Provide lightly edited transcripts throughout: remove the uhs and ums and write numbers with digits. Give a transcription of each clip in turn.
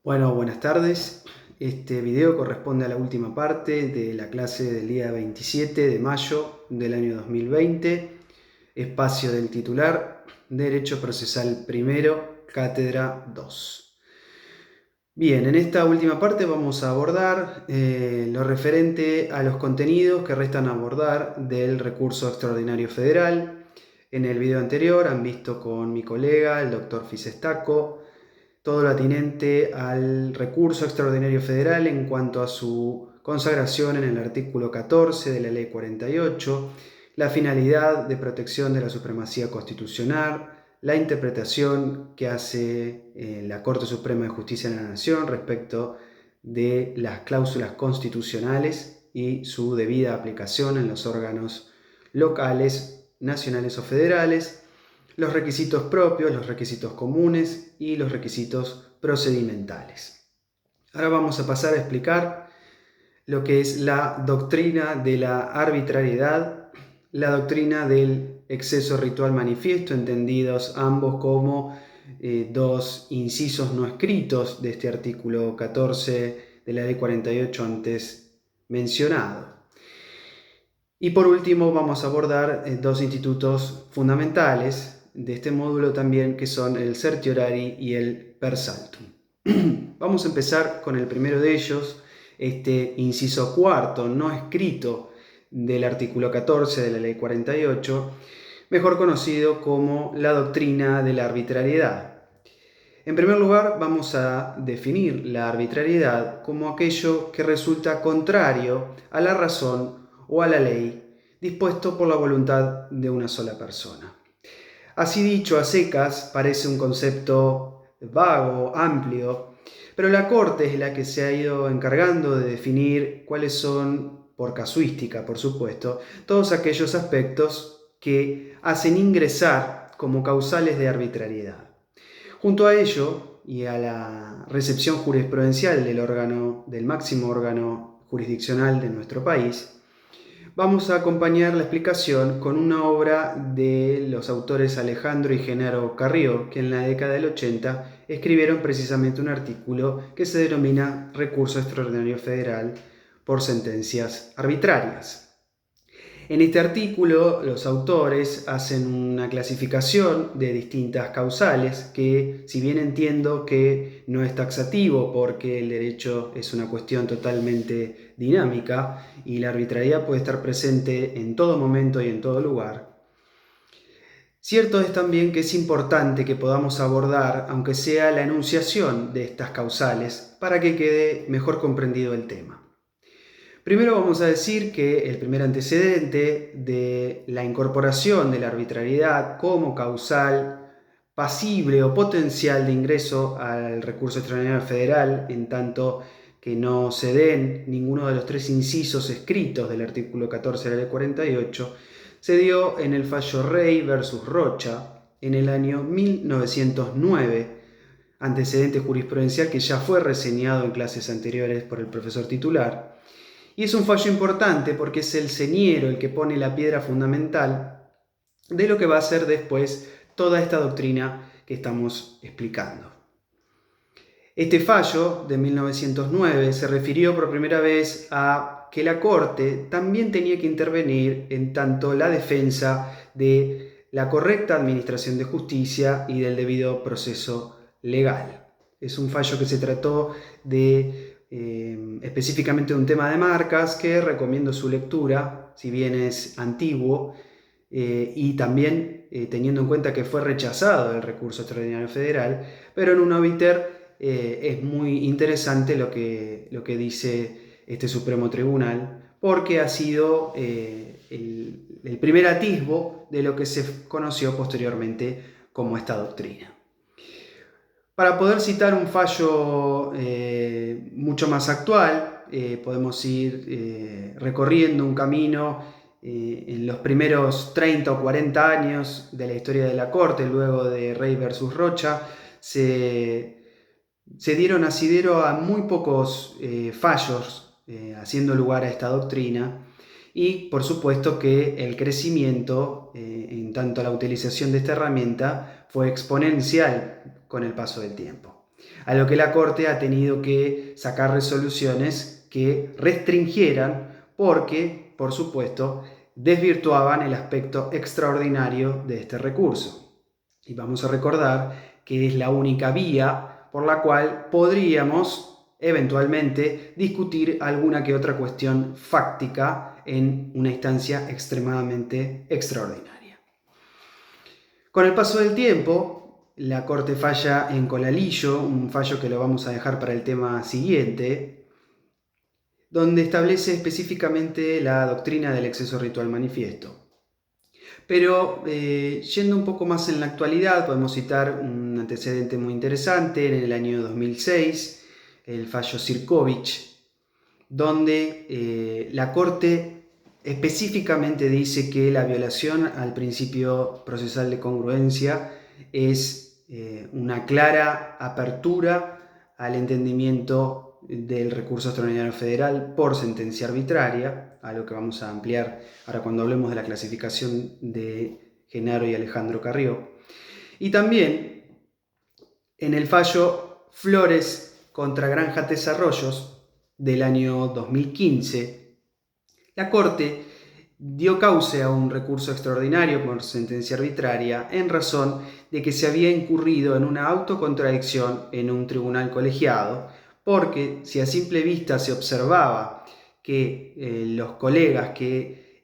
Bueno, buenas tardes. Este video corresponde a la última parte de la clase del día 27 de mayo del año 2020, espacio del titular, Derecho Procesal Primero, Cátedra 2. Bien, en esta última parte vamos a abordar lo referente a los contenidos que restan a abordar del recurso extraordinario federal. En el video anterior han visto con mi colega, el doctor Fisestaco, todo lo atinente al recurso extraordinario federal en cuanto a su consagración en el artículo 14 de la Ley 48, la finalidad de protección de la supremacía constitucional, la interpretación que hace la Corte Suprema de Justicia de la Nación respecto de las cláusulas constitucionales y su debida aplicación en los órganos locales, nacionales o federales, los requisitos propios, los requisitos comunes y los requisitos procedimentales. Ahora vamos a pasar a explicar lo que es la doctrina de la arbitrariedad, la doctrina del exceso ritual manifiesto, entendidos ambos como dos incisos no escritos de este artículo 14 de la Ley 48 antes mencionado. Y por último vamos a abordar dos institutos fundamentales de este módulo también, que son el certiorari y el per saltum. Vamos a empezar con el primero de ellos, este inciso cuarto no escrito del artículo 14 de la Ley 48, mejor conocido como la doctrina de la arbitrariedad. En primer lugar, vamos a definir la arbitrariedad como aquello que resulta contrario a la razón o a la ley, dispuesto por la voluntad de una sola persona. Así dicho a secas, parece un concepto vago, amplio, pero la Corte es la que se ha ido encargando de definir cuáles son, por casuística por supuesto, todos aquellos aspectos que hacen ingresar como causales de arbitrariedad. Junto a ello, y a la recepción jurisprudencial del máximo órgano jurisdiccional de nuestro país, vamos a acompañar la explicación con una obra de los autores Alejandro y Genaro Carrió, que en la década del 80 escribieron precisamente un artículo que se denomina Recurso Extraordinario Federal por sentencias arbitrarias. En este artículo, los autores hacen una clasificación de distintas causales que, si bien entiendo que no es taxativo porque el derecho es una cuestión totalmente dinámica y la arbitrariedad puede estar presente en todo momento y en todo lugar, cierto es también que es importante que podamos abordar, aunque sea la enunciación de estas causales, para que quede mejor comprendido el tema. Primero vamos a decir que el primer antecedente de la incorporación de la arbitrariedad como causal pasible o potencial de ingreso al recurso extraordinario federal, en tanto que no se den ninguno de los tres incisos escritos del artículo 14 de la Ley 48, se dio en el fallo Rey versus Rocha en el año 1909, antecedente jurisprudencial que ya fue reseñado en clases anteriores por el profesor titular. Y es un fallo importante porque es el señero el que pone la piedra fundamental de lo que va a ser después toda esta doctrina que estamos explicando. Este fallo de 1909 se refirió por primera vez a que la Corte también tenía que intervenir en tanto la defensa de la correcta administración de justicia y del debido proceso legal. Es un fallo que se trató de específicamente de un tema de marcas que recomiendo su lectura, si bien es antiguo, y también teniendo en cuenta que fue rechazado el recurso extraordinario federal, pero en un obiter es muy interesante lo que dice este Supremo Tribunal, porque ha sido el primer atisbo de lo que se conoció posteriormente como esta doctrina. Para poder citar un fallo mucho más actual, podemos ir recorriendo un camino en los primeros 30 o 40 años de la historia de la Corte, luego de Rey versus Rocha, se dieron asidero a muy pocos fallos haciendo lugar a esta doctrina, y por supuesto que el crecimiento en tanto a la utilización de esta herramienta fue exponencial con el paso del tiempo. a lo que la Corte ha tenido que sacar resoluciones que restringieran porque, por supuesto, desvirtuaban el aspecto extraordinario de este recurso. Y vamos a recordar que es la única vía por la cual podríamos eventualmente discutir alguna que otra cuestión fáctica en una instancia extremadamente extraordinaria. Con el paso del tiempo, la Corte falla en Colalillo, un fallo que lo vamos a dejar para el tema siguiente, donde establece específicamente la doctrina del exceso ritual manifiesto. Pero yendo un poco más en la actualidad, podemos citar un antecedente muy interesante en el año 2006, el fallo Sirkovich, donde la Corte específicamente dice que la violación al principio procesal de congruencia es una clara apertura al entendimiento del recurso extraordinario federal por sentencia arbitraria, a lo que vamos a ampliar ahora cuando hablemos de la clasificación de Genaro y Alejandro Carrió. Y también en el fallo Flores contra Granja Desarrollos del año 2015, la Corte dio cauce a un recurso extraordinario por sentencia arbitraria en razón de que se había incurrido en una autocontradicción en un tribunal colegiado, porque si a simple vista se observaba que los colegas que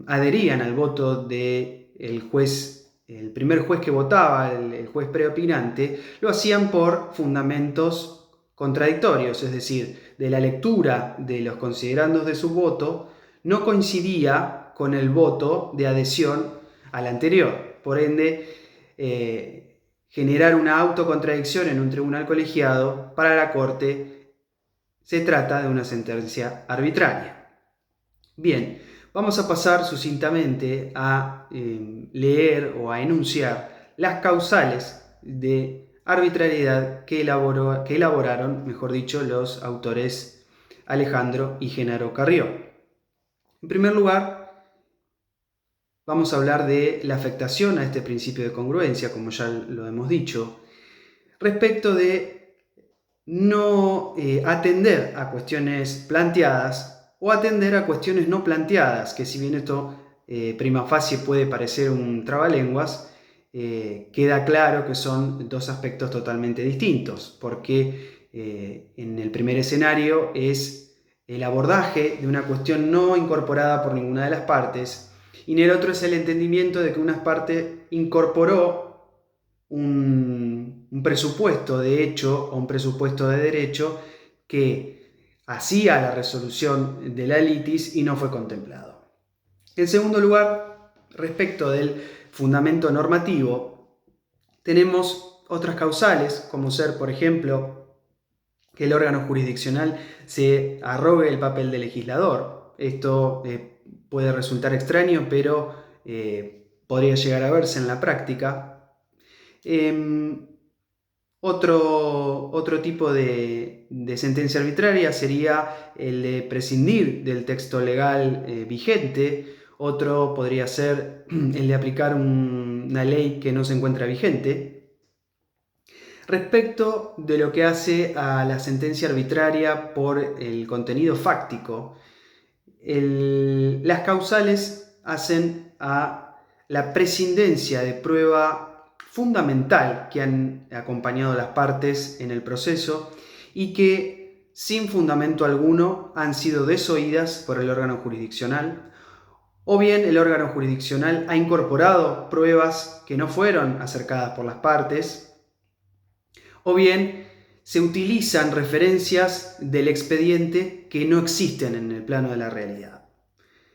adherían al voto del juez, el primer juez que votaba, el juez preopinante, lo hacían por fundamentos contradictorios, es decir, de la lectura de los considerandos de su voto no coincidía con el voto de adhesión al anterior. Por ende, generar una autocontradicción en un tribunal colegiado para la Corte se trata de una sentencia arbitraria. Bien, vamos a pasar sucintamente a leer o a enunciar las causales de arbitrariedad que elaboraron, mejor dicho, los autores Alejandro y Genaro Carrió. En primer lugar, vamos a hablar de la afectación a este principio de congruencia, como ya lo hemos dicho, respecto de no atender a cuestiones planteadas o atender a cuestiones no planteadas, que si bien esto prima facie puede parecer un trabalenguas, queda claro que son dos aspectos totalmente distintos, porque en el primer escenario es el abordaje de una cuestión no incorporada por ninguna de las partes, y en el otro es el entendimiento de que una parte incorporó un presupuesto de hecho o un presupuesto de derecho que hacía la resolución de la litis y no fue contemplado. En segundo lugar, respecto del fundamento normativo, tenemos otras causales, como ser, por ejemplo, que el órgano jurisdiccional se arrogue el papel de legislador. Esto puede resultar extraño, pero podría llegar a verse en la práctica. Otro tipo de sentencia arbitraria sería el de prescindir del texto legal vigente. Otro podría ser el de aplicar una ley que no se encuentra vigente. Respecto de lo que hace a la sentencia arbitraria por el contenido fáctico, las causales hacen a la prescindencia de prueba fundamental que han acompañado a las partes en el proceso y que sin fundamento alguno han sido desoídas por el órgano jurisdiccional, o bien el órgano jurisdiccional ha incorporado pruebas que no fueron acercadas por las partes, o bien se utilizan referencias del expediente que no existen en el plano de la realidad.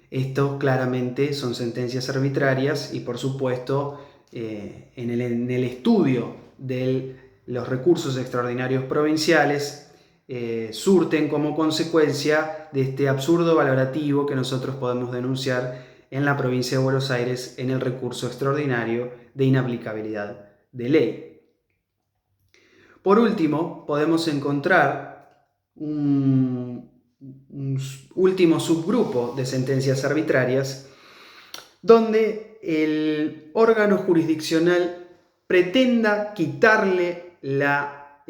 Esto claramente son sentencias arbitrarias y por supuesto en el estudio de los recursos extraordinarios provinciales surten como consecuencia de este absurdo valorativo que nosotros podemos denunciar en la provincia de Buenos Aires en el recurso extraordinario de inaplicabilidad de ley. Por último, podemos encontrar un último subgrupo de sentencias arbitrarias donde el órgano jurisdiccional pretenda quitarle la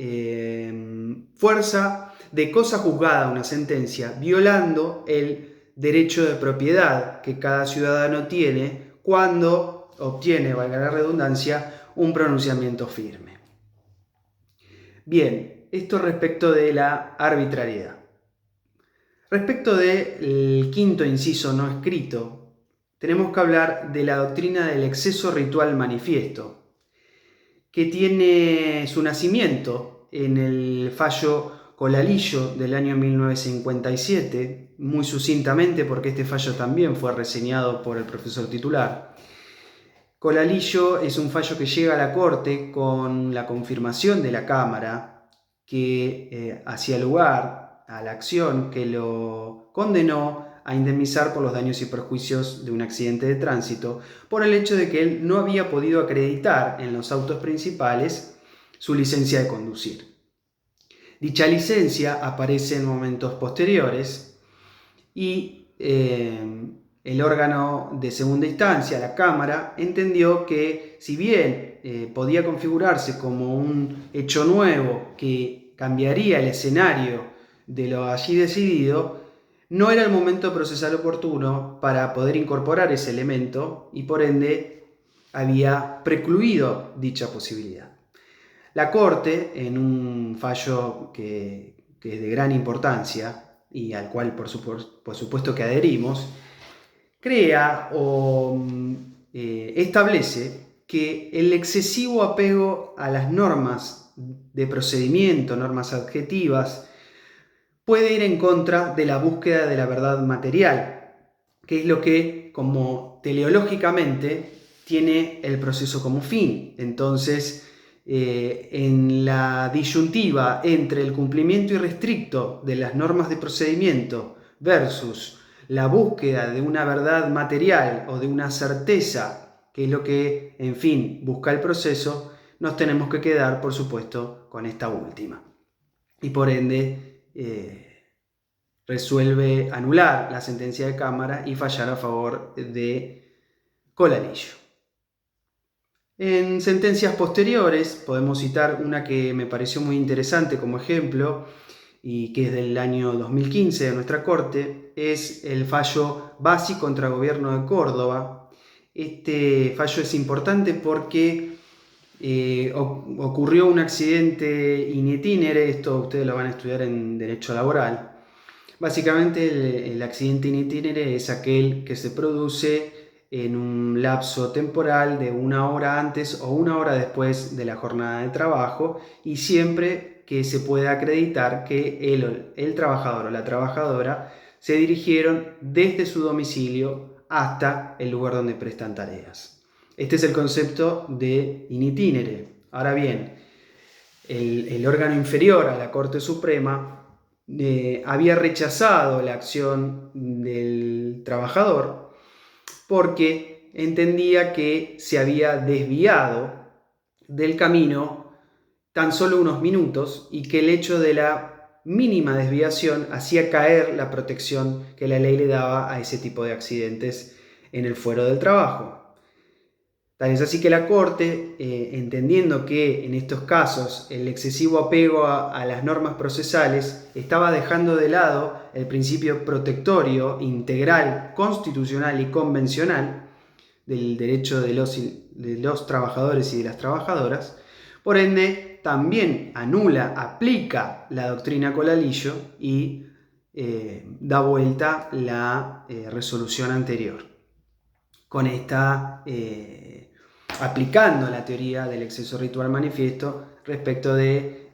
fuerza de cosa juzgada, una sentencia, violando el derecho de propiedad que cada ciudadano tiene cuando obtiene, valga la redundancia, un pronunciamiento firme. Bien, esto respecto de la arbitrariedad. Respecto del quinto inciso no escrito, tenemos que hablar de la doctrina del exceso ritual manifiesto, que tiene su nacimiento en el fallo Colalillo del año 1957, muy sucintamente porque este fallo también fue reseñado por el profesor titular. Colalillo es un fallo que llega a la Corte con la confirmación de la Cámara que hacía lugar a la acción que lo condenó a indemnizar por los daños y perjuicios de un accidente de tránsito por el hecho de que él no había podido acreditar en los autos principales su licencia de conducir. Dicha licencia aparece en momentos posteriores y el órgano de segunda instancia, la Cámara, entendió que si bien podía configurarse como un hecho nuevo que cambiaría el escenario de lo allí decidido, no era el momento procesal oportuno para poder incorporar ese elemento y por ende había precluido dicha posibilidad. La Corte, en un fallo que es de gran importancia y al cual por supuesto que adherimos, crea o establece que el excesivo apego a las normas de procedimiento, normas adjetivas, puede ir en contra de la búsqueda de la verdad material, que es lo que, como teleológicamente, tiene el proceso como fin. Entonces, en la disyuntiva entre el cumplimiento irrestricto de las normas de procedimiento versus la búsqueda de una verdad material o de una certeza, que es lo que, en fin, busca el proceso, nos tenemos que quedar, por supuesto, con esta última. Y por ende, resuelve anular la sentencia de Cámara y fallar a favor de Colalillo. En sentencias posteriores podemos citar una que me pareció muy interesante como ejemplo y que es del año 2015 de nuestra Corte, es el fallo Bassi contra Gobierno de Córdoba. Este fallo es importante porque ocurrió un accidente in itinere, esto ustedes lo van a estudiar en Derecho Laboral. Básicamente el accidente in itinere es aquel que se produce en un lapso temporal de 1 hora antes o 1 hora después de la jornada de trabajo y siempre que se pueda acreditar que el trabajador o la trabajadora se dirigieron desde su domicilio hasta el lugar donde prestan tareas. Este es el concepto de in itinere. Ahora bien, el órgano inferior a la Corte Suprema había rechazado la acción del trabajador porque entendía que se había desviado del camino tan solo unos minutos y que el hecho de la mínima desviación hacía caer la protección que la ley le daba a ese tipo de accidentes en el fuero del trabajo. Tal es así que la Corte, entendiendo que en estos casos el excesivo apego a las normas procesales estaba dejando de lado el principio protectorio, integral, constitucional y convencional del derecho de los trabajadores y de las trabajadoras, por ende también aplica la doctrina Colalillo y da vuelta la resolución anterior. Con esta aplicando la teoría del exceso ritual manifiesto respecto de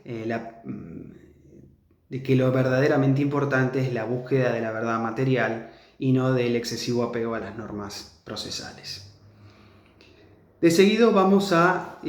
que lo verdaderamente importante es la búsqueda de la verdad material y no del excesivo apego a las normas procesales. De seguido vamos a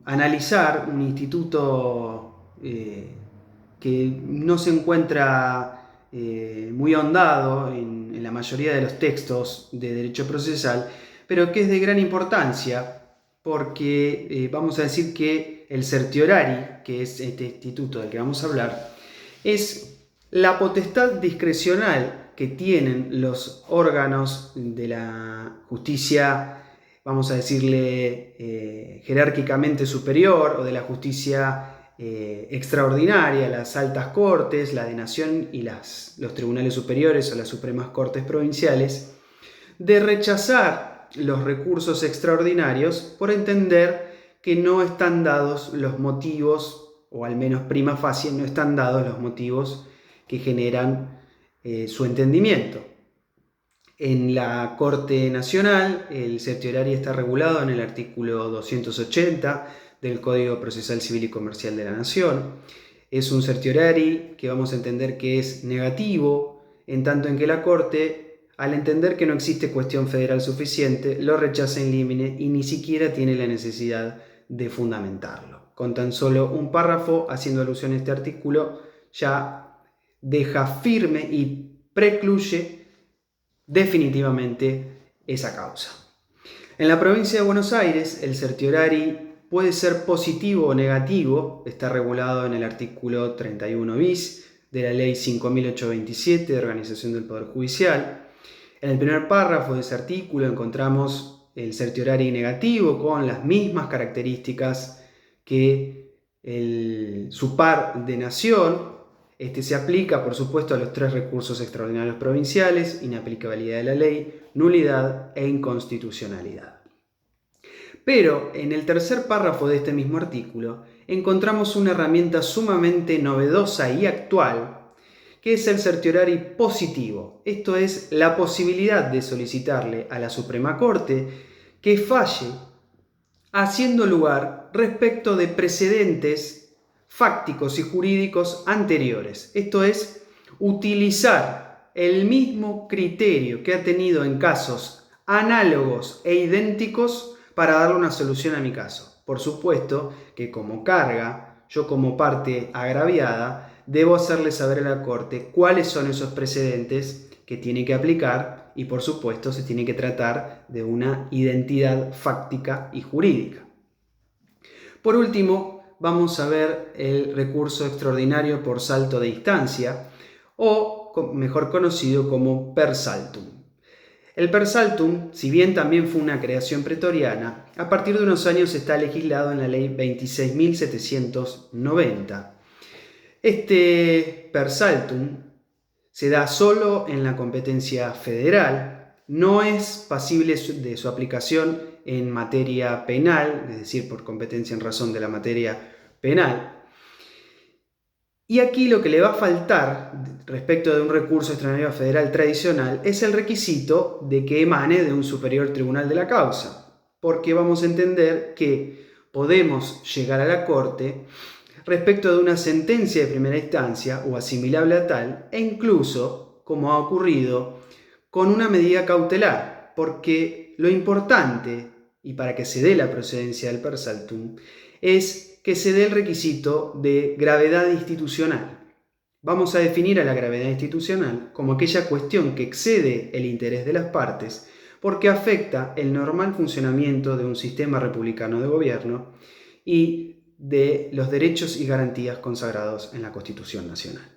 analizar un instituto que no se encuentra muy ahondado en la mayoría de los textos de derecho procesal, pero que es de gran importancia porque vamos a decir que el certiorari, que es este instituto del que vamos a hablar, es la potestad discrecional que tienen los órganos de la justicia, vamos a decirle jerárquicamente superior, o de la justicia extraordinaria, las altas cortes, la de nación y los tribunales superiores o las supremas cortes provinciales, de rechazar los recursos extraordinarios por entender que no están dados los motivos, o al menos prima facie no están dados los motivos que generan su entendimiento. En la Corte Nacional, el certiorari está regulado en el artículo 280 del Código Procesal Civil y Comercial de la Nación. Es un certiorari que vamos a entender que es negativo, en tanto en que la Corte, al entender que no existe cuestión federal suficiente, lo rechaza in limine y ni siquiera tiene la necesidad de fundamentarlo. Con tan solo un párrafo haciendo alusión a este artículo, ya deja firme y precluye definitivamente esa causa. En la provincia de Buenos Aires, el certiorari puede ser positivo o negativo, está regulado en el artículo 31 bis de la Ley 5.827 de Organización del Poder Judicial. En el primer párrafo de ese artículo encontramos el certiorari negativo con las mismas características que su par de nación. Este se aplica, por supuesto, a los 3 recursos extraordinarios provinciales: inaplicabilidad de la ley, nulidad e inconstitucionalidad. Pero en el tercer párrafo de este mismo artículo encontramos una herramienta sumamente novedosa y actual, que es el certiorari positivo. Esto es la posibilidad de solicitarle a la Suprema Corte que falle haciendo lugar respecto de precedentes fácticos y jurídicos anteriores. Esto es, utilizar el mismo criterio que ha tenido en casos análogos e idénticos para darle una solución a mi caso. Por supuesto que como carga, yo como parte agraviada, debo hacerle saber a la Corte cuáles son esos precedentes que tiene que aplicar y, por supuesto, se tiene que tratar de una identidad fáctica y jurídica. Por último, vamos a ver el recurso extraordinario por salto de instancia, o mejor conocido como per saltum. El per saltum, si bien también fue una creación pretoriana, a partir de unos años está legislado en la Ley 26.790. Este per saltum se da solo en la competencia federal, no es pasible de su aplicación en materia penal, es decir, por competencia en razón de la materia penal. Y aquí lo que le va a faltar respecto de un recurso extraordinario federal tradicional es el requisito de que emane de un superior tribunal de la causa, porque vamos a entender que podemos llegar a la Corte respecto de una sentencia de primera instancia o asimilable a tal, e incluso, como ha ocurrido, con una medida cautelar, porque lo importante, y para que se dé la procedencia del per saltum, es que se dé el requisito de gravedad institucional. Vamos a definir a la gravedad institucional como aquella cuestión que excede el interés de las partes porque afecta el normal funcionamiento de un sistema republicano de gobierno y de los derechos y garantías consagrados en la Constitución Nacional.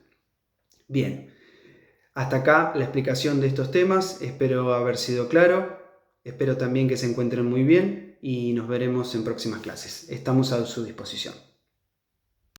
Bien, hasta acá la explicación de estos temas. Espero haber sido claro. Espero también que se encuentren muy bien y nos veremos en próximas clases. Estamos a su disposición.